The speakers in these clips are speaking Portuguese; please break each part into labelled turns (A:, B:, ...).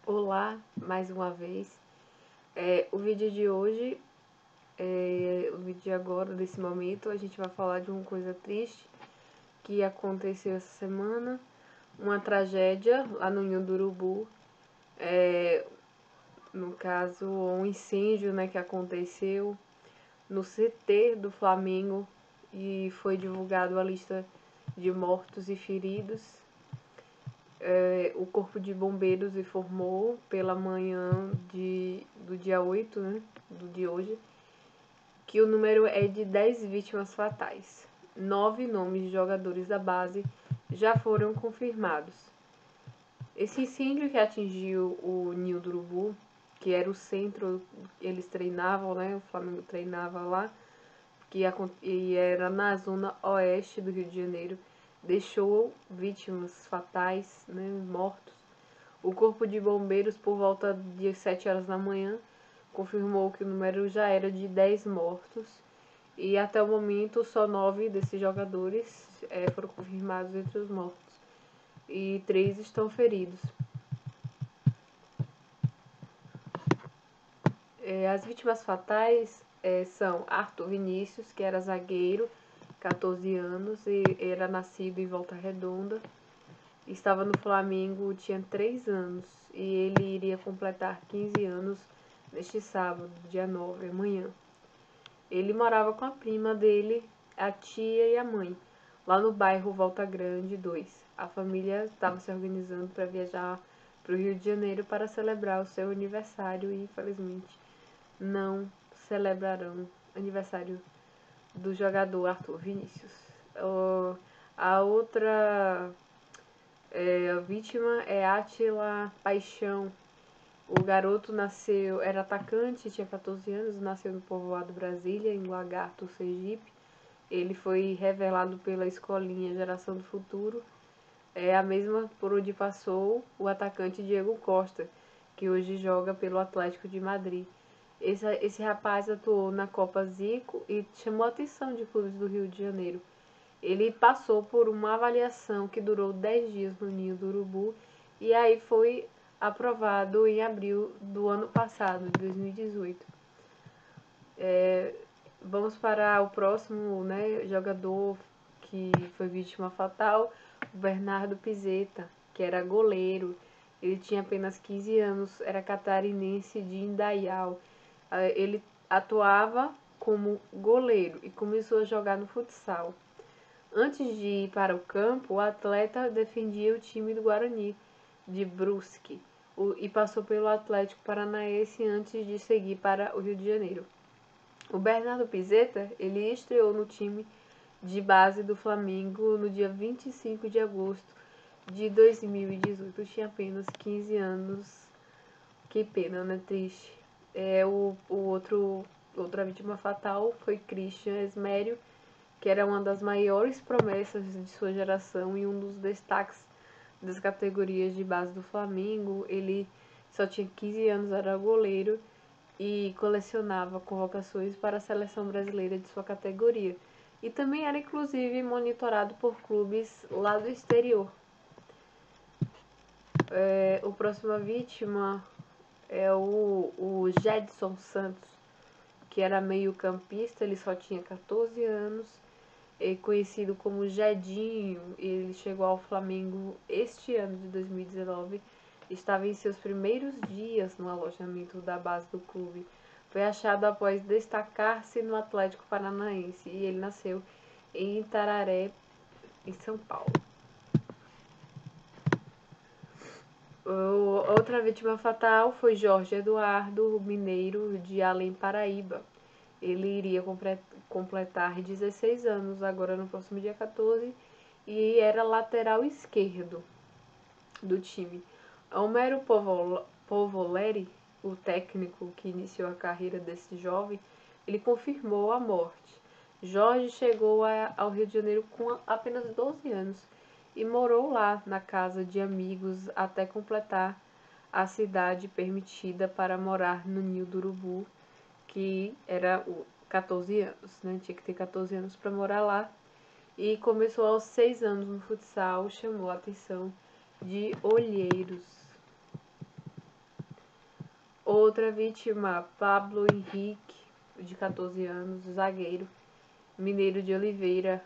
A: Olá, mais uma vez. O vídeo de hoje, o vídeo de agora, desse momento, a gente vai falar de uma coisa triste que aconteceu essa semana, uma tragédia lá no Ninho do Urubu, no caso, um incêndio, né, que aconteceu no CT do Flamengo e foi divulgado a lista de mortos e feridos. O Corpo de Bombeiros informou pela manhã do dia 8, né, do de hoje, que o número é de 10 vítimas fatais. 9 nomes de jogadores da base já foram confirmados. Esse incêndio que atingiu o Ninho do Urubu, que era o centro, eles treinavam, né, o Flamengo treinava lá, e era na zona oeste do Rio de Janeiro, deixou vítimas fatais, né, mortos. O Corpo de Bombeiros, por volta de 7 horas da manhã, confirmou que o número já era de 10 mortos e até o momento só 9 desses jogadores foram confirmados entre os mortos e 3 estão feridos. As vítimas fatais são Arthur Vinícius, que era zagueiro, 14 anos, e era nascido em Volta Redonda. Estava no Flamengo, tinha 3 anos, e ele iria completar 15 anos neste sábado, dia 9, amanhã. Ele morava com a prima dele, a tia e a mãe, lá no bairro Volta Grande 2. A família estava se organizando para viajar para o Rio de Janeiro para celebrar o seu aniversário e, infelizmente, não celebrarão aniversário do jogador Arthur Vinícius. A outra a vítima é Átila Paixão. O garoto era atacante, tinha 14 anos, nasceu no povoado Brasília, em Lagarto, Sergipe. Ele foi revelado pela escolinha Geração do Futuro, a mesma por onde passou o atacante Diego Costa, que hoje joga pelo Atlético de Madrid. Esse rapaz atuou na Copa Zico e chamou a atenção de clubes do Rio de Janeiro. Ele passou por uma avaliação que durou 10 dias no Ninho do Urubu e aí foi aprovado em abril do ano passado, de 2018. Vamos para o próximo, né, jogador que foi vítima fatal, o Bernardo Pizeta, que era goleiro. Ele tinha apenas 15 anos, era catarinense de Indaial. Ele atuava como goleiro e começou a jogar no futsal. Antes de ir para o campo, o atleta defendia o time do Guarani, de Brusque, e passou pelo Atlético Paranaense antes de seguir para o Rio de Janeiro. O Bernardo Pizeta, ele estreou no time de base do Flamengo no dia 25 de agosto de 2018. Tinha apenas 15 anos. Que pena, né? Triste. Outra vítima fatal foi Christian Esmério, que era uma das maiores promessas de sua geração e um dos destaques das categorias de base do Flamengo. Ele só tinha 15 anos, era goleiro e colecionava convocações para a seleção brasileira de sua categoria. E também era, inclusive, monitorado por clubes lá do exterior. O próximo vítima é o Jedson Santos, que era meio campista, ele só tinha 14 anos, conhecido como Jedinho. Ele chegou ao Flamengo este ano de 2019, estava em seus primeiros dias no alojamento da base do clube. Foi achado após destacar-se no Atlético Paranaense e ele nasceu em Itararé, em São Paulo. Outra vítima fatal foi Jorge Eduardo, mineiro de Além Paraíba. Ele iria completar 16 anos agora no próximo dia 14 e era lateral esquerdo do time. Homero Povoleri, o técnico que iniciou a carreira desse jovem, ele confirmou a morte. Jorge chegou ao Rio de Janeiro com apenas 12 anos e morou lá na casa de amigos até completar a cidade permitida para morar no Ninho do Urubu, que era 14 anos, né? Tinha que ter 14 anos para morar lá. E começou aos 6 anos no futsal, chamou a atenção de olheiros. Outra vítima, Pablo Henrique, de 14 anos, zagueiro, mineiro de Oliveira,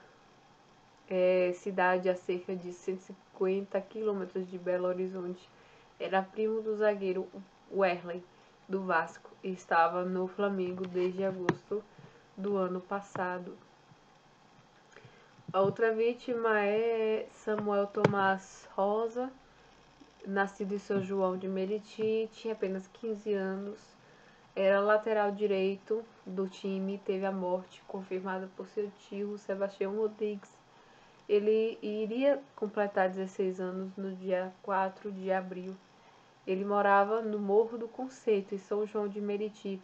A: cidade a cerca de 150 quilômetros de Belo Horizonte. Era primo do zagueiro Werley, do Vasco, e estava no Flamengo desde agosto do ano passado. A outra vítima é Samuel Tomás Rosa, nascido em São João de Meriti, tinha apenas 15 anos, era lateral direito do time, teve a morte confirmada por seu tio, Sebastião Rodrigues. Ele iria completar 16 anos no dia 4 de abril. Ele morava no Morro do Conceito, em São João de Meriti.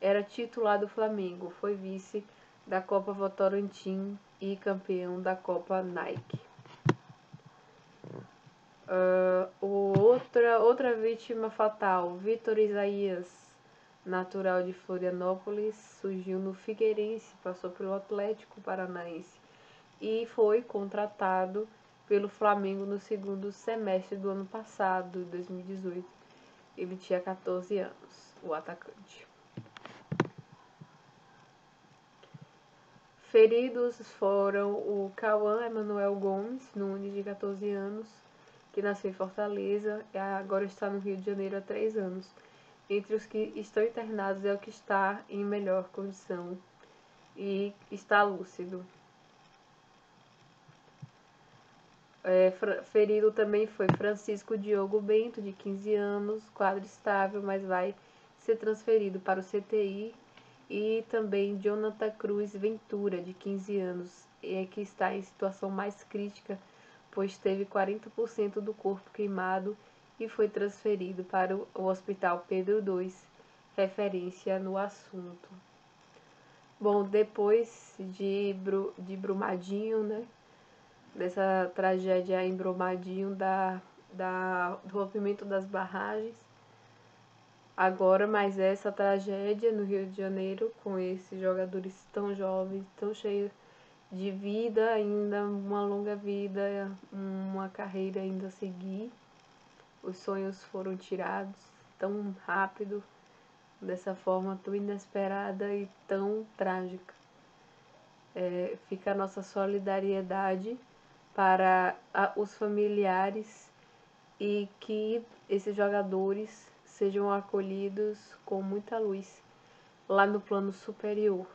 A: Era titular do Flamengo, foi vice da Copa Votorantim e campeão da Copa Nike. Outra vítima fatal, Vitor Isaías, natural de Florianópolis, surgiu no Figueirense, passou pelo Atlético Paranaense e foi contratado pelo Flamengo no segundo semestre do ano passado, 2018. Ele tinha 14 anos, o atacante. Feridos foram o Cauã Emanuel Gomes Nunes, de 14 anos, que nasceu em Fortaleza e agora está no Rio de Janeiro há 3 anos. Entre os que estão internados é o que está em melhor condição e está lúcido. Ferido também foi Francisco Diogo Bento, de 15 anos, quadro estável, mas vai ser transferido para o CTI. E também Jonathan Cruz Ventura, de 15 anos, que está em situação mais crítica, pois teve 40% do corpo queimado e foi transferido para o Hospital Pedro II, referência no assunto. Bom, depois de Brumadinho, né, dessa tragédia em Brumadinho, do rompimento das barragens, agora mais essa tragédia no Rio de Janeiro, com esses jogadores tão jovens, tão cheios de vida, ainda uma longa vida, uma carreira ainda a seguir. Os sonhos foram tirados tão rápido, dessa forma tão inesperada e tão trágica. Fica a nossa solidariedade para os familiares e que esses jogadores sejam acolhidos com muita luz lá no plano superior.